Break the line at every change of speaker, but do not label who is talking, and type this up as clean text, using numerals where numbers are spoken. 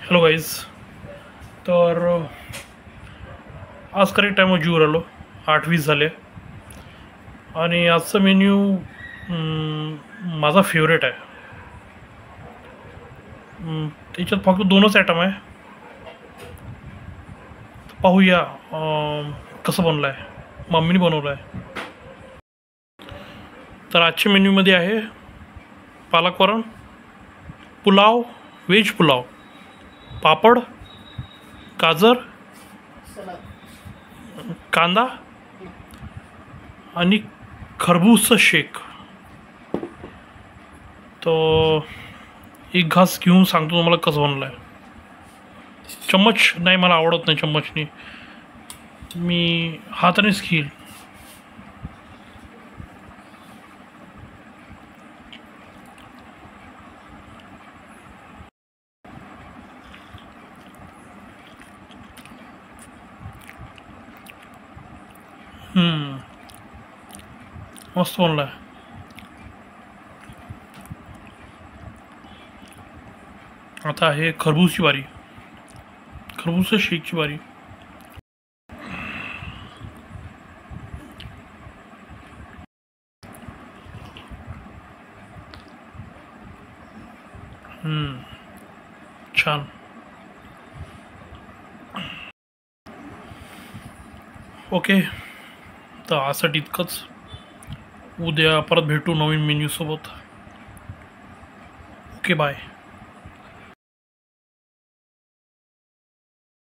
Hello guys. तर आज correct टाईमवर जीवर आलो, 8:20 झाले. आणि आजचा मेन्यू माझा फेवरेट आहे. त्याच्यात फक्त 2च आयटम आहे. पाहूया कसं बनलं आहे, मम्मीने बनवलं आहे. तर आजच्या मेन्यूमध्ये आहे पालक वरण, पुलाव, व्हेज पुलाव, पापड, गाजर, कांदा आणि खरबूजचं शेक. तो एक घास घेऊन सांगतो तुम्हाला कसं बनलं आहे. चम्मच नाही, मला आवडत नाही चम्मचनी, मी हातानेच घेईल. मस्त बनलं आहे. आता आहे खरबूजची बारी, खरबूजच्या शेकची बारी. छान. ओके, तर आजसाठी इतकंच. उद्या परत भेटू नवीन मेन्यूसोबत. Okay, bye.